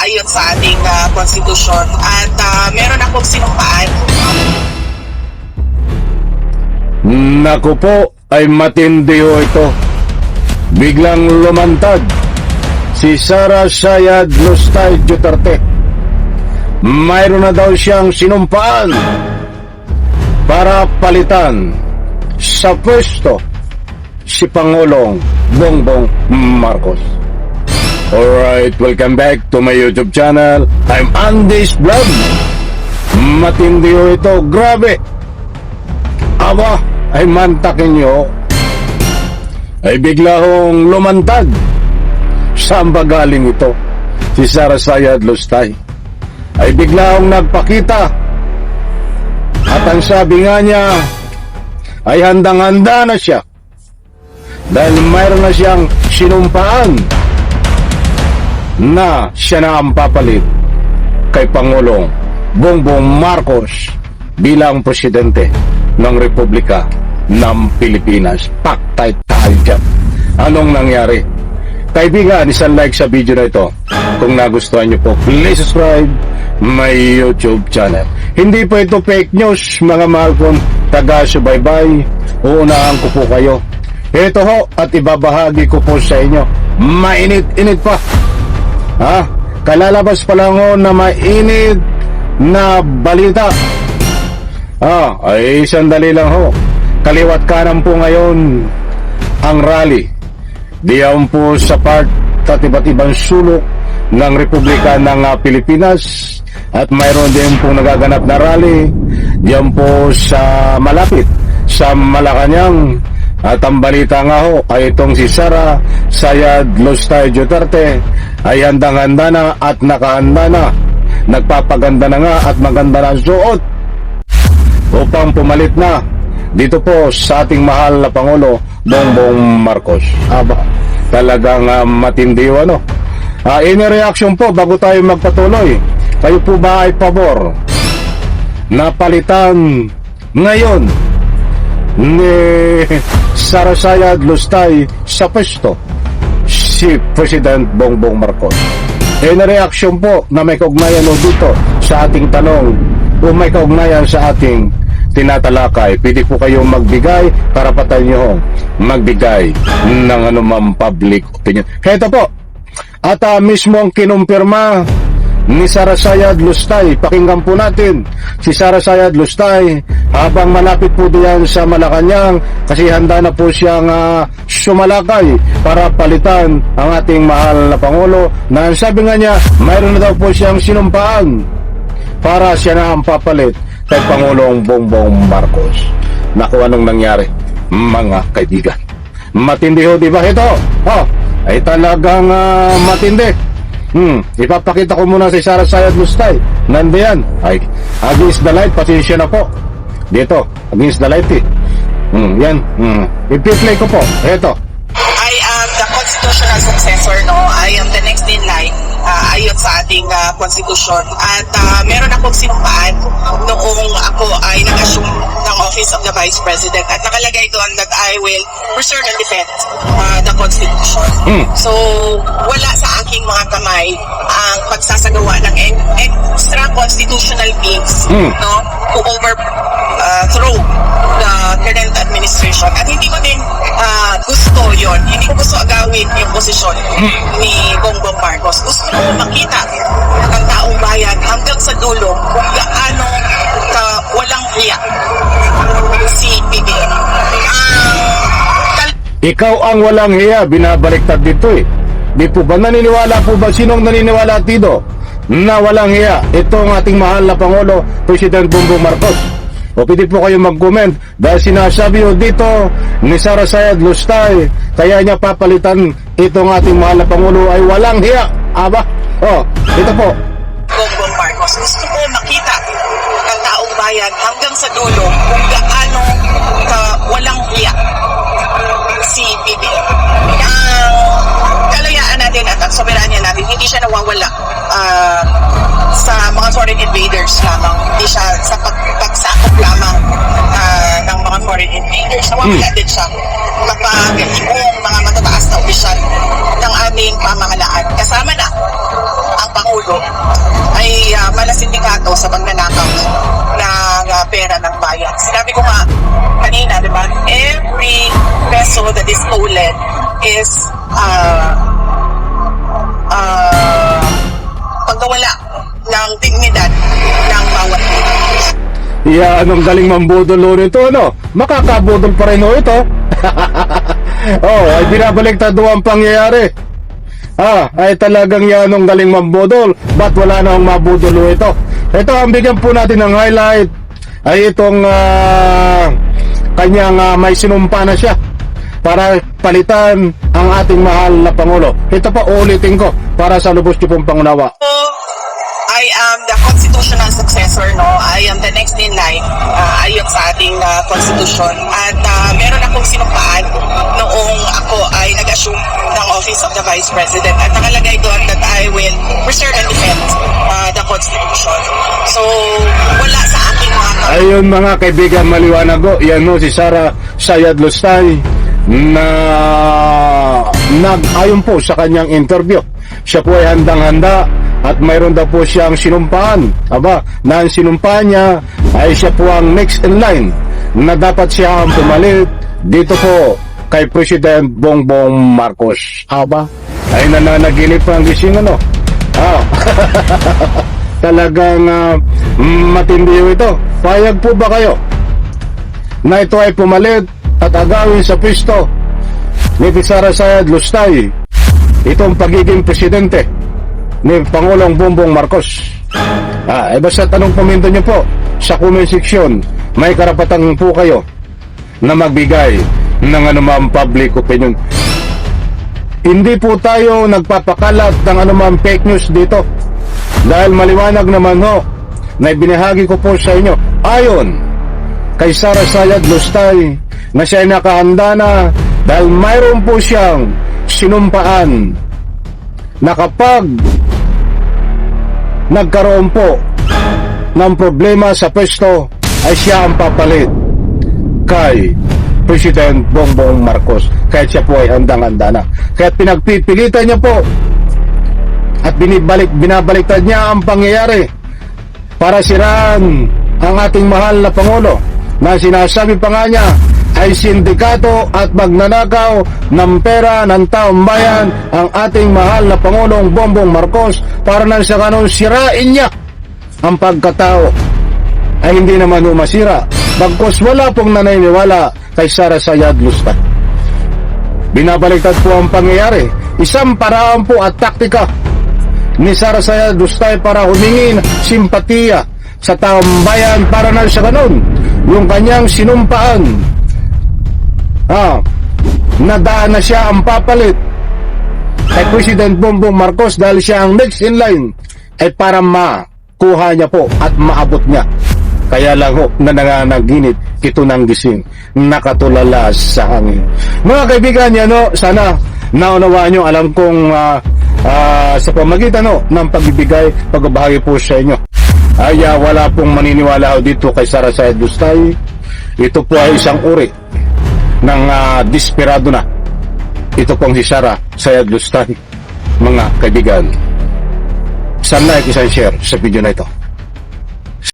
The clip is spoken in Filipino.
ayon sa ating konstitusyon. At meron akong sinumpaan. Naku po, ay matindi ho ito. Biglang lumantad si Sara Sayad Lustay Duterte. Mayroon na daw siyang sinumpaan para palitan sa pwesto si Pangulong Bongbong Marcos. Alright, welcome back to my YouTube channel. I'm Andy's Vlog. Matindi ho ito, grabe. Aba, ay mantakin nyo, ay bigla hong lumantad. Saan ba galing ito? Si Sara Sayad Lustay ay bigla hong nagpakita. At ang sabi nga niya ay handang-handa na siya dahil mayroon na siyang sinumpaan na siya na ang papalit kay Pangulong Bongbong Marcos bilang presidente ng Republika ng Pilipinas. Paktay tayo dyan. Anong nangyari? Kaibigan, isang like sa video na ito. Kung nagustuhan nyo po, please subscribe my YouTube channel. Hindi po ito fake news, mga mahal kong taga-subaybay. Uunahan ko po kayo. Ito ho, at ibabahagi ko po sa inyo. Mainit-init pa. Ha? Kalalabas pa lang ho na mainit na balita. Ay sandali lang ho. Kaliwat kanan po ngayon ang rally. Diyan po sa part at iba't ibang sulok ng Republika ng Pilipinas. At mayroon din po nagaganap na rally diyan po sa malapit sa Malacanang. At ang balita nga ho ay itong si Sara Sayad Lustay Duterte ay handang-handa na at nakahanda na. Nagpapaganda na nga at maganda na suot upang pumalit na dito po sa ating mahal na Pangulo Bongbong Marcos. Aba, talagang matindi ano. Ini-reaction po bago tayo magpatuloy. Kayo po ba ay pabor na palitan ngayon ni Sara Sayad Lustay sa pwesto si President Bongbong Marcos? Ini-reaction po na may kaugnayan dito sa ating tanong o may kaugnayan sa ating tinatalakay. Pwede po kayong magbigay, karapatan nyo magbigay ng anumang public opinion. Kaya ito po, at mismo ang kinumpirma ni Sara Sayad Lustay. Pakinggan po natin si Sara Sayad Lustay habang malapit po diyan sa Malacanang kasi handa na po siyang sumalakay para palitan ang ating mahal na Pangulo na sabi nga niya mayroon na daw po siyang sinumpaan para siya na ang papalit kay Pangulong Bongbong Marcos. Naku, anong nangyari, mga kaibigan? Matindi ho, di ba ito? Ay talagang matindi. Ipapakita ko muna si Sara Sayad Lustay. Nandiyan. Ay, against the light, pasensya na po. Dito, against the light yan. I-play ko po. Ito. I am the constitutional successor, no? I am the next in line ayon sa ating konstitusyon. At meron akong sinumpaan noong ako ay nag-assume ng Office of the Vice President. At nakalagay doon that I will preserve and defend the Constitution. So, wala sa aking mga kamay ang pagsasagawa ng extra constitutional means, no? To overthrow the current administration. At hindi ko din gusto yon. Hindi ko gusto agawin yung posisyon ni Bongbong Marcos. Gusto ko makita ng taong bayan hanggang sa dulo kung gaano walang hiya si PBM. Ikaw ang walang hiya, binabaliktad dito Di po ba naniniwala po ba? Sinong naniniwala dito na walang hiya? Ito ang ating mahal na Pangulo, President Bongbong Marcos. O pwede po kayo mag-comment dahil sinasabi ho dito ni Sara Sayad Lustay kaya niya papalitan itong ating mahal na Pangulo ay walang hiya. Aba, ito po. Bongbong Marcos, gusto ko makita ng taong bayan hanggang sa dulo kung gaano walang hiya si PBM. Kalayaan natin at ang soberanya natin, hindi siya nawawala sa mga foreign invaders lamang. Hindi siya sa pagsakop lamang ng mga foreign invaders. Nawawala din siya kapag yung mga matataas na opisyal ng aming pamahalaan. Kasama na ang Pangulo also that is stolen is pagkawala ng dignidad ng bawat Yeah, anong galing mambudol nito, ano? Makakabudol pa rin ito. Ay binabaliktad ang pangyayari. Ay talagang yan ang galing mambudol. Ba't wala na ang mabudol ito? Ito, ang bigyan po natin ng highlight ay itong kanyang may sinumpa na siya para palitan ang ating mahal na Pangulo. Ito pa, ulitin ko para sa lubos niyo pong pangunawa. I am the constitutional successor, no? I am the next in line ayon sa ating constitution. At meron akong sinumpaan noong ako ay nag-assume ng Office of the Vice President. At nakalagay doon that I will preserve and defend the constitution. So, wala sa aking mga Ayun mga kaibigan, maliwanag ko. Yan no, si Sara Sayad Lustay na nag-ayon po sa kanyang interview. Siya po ay handang-handa at mayroon daw po siyang sinumpaan. Na ang sinumpaan niya ay siya po ang next in line na dapat siya ang pumalit dito po kay President Bongbong Marcos. Ay nananaginip ang gising, ano? Talagang matindi ito. Payag po ba kayo na ito ay pumalit at agawin sa pwesto ni Sara Sayad Lustay itong pagiging presidente ni Pangulong Bongbong Marcos? Basta tanong paminto nyo po sa comment section. May karapatan po kayo na magbigay ng anumang public opinion. Hindi po tayo nagpapakalat ng anumang fake news dito dahil maliwanag naman ho na ibinahagi ko po sa inyo ayon kay Sara Sayad Lustay na siya ay nakahanda na dahil mayroon po siyang sinumpaan na kapag nagkaroon po ng problema sa pwesto ay siya ang papalit kay President Bongbong Marcos. Kahit siya po ay handang-handa na. Kaya pinagpipilitan niya po at binabaliktad niya ang pangyayari para siraan ang ating mahal na Pangulo na sinasabi pa nga niya ay sindikato at magnanakaw ng pera ng taong bayan ang ating mahal na Pangulong Bongbong Marcos para nang sa ganun sirain niya ang pagkatao. Ay hindi naman masira bagkus wala pong naniniwala kay Sara Sayad Lustay. Binabaliktad po ang pangyayari. Isang paraan po at taktika ni Sara Sayad Lustay para humingin simpatiya sa taong bayan para nang sa ganun yung kanyang sinumpaan nadaan na siya ang papalit kay President Bongbong Marcos dahil siya ang next in line ay para makuha niya po at maabot niya. Kaya lang ho na nananaginip ito ng gising nakatulala sa hangin. Mga kaibigan yan sana naunawaan nyo. Alam kong sa pamagitan ng pagbibigay pagbabahagi po sa inyo ay wala pong maniniwala dito kay Sara Sayad Lustay. Ito po ay isang uri ng desperado na. Ito pong si Sara Sayad Lustay. Mga kaibigan, isang like, isang share sa video na ito.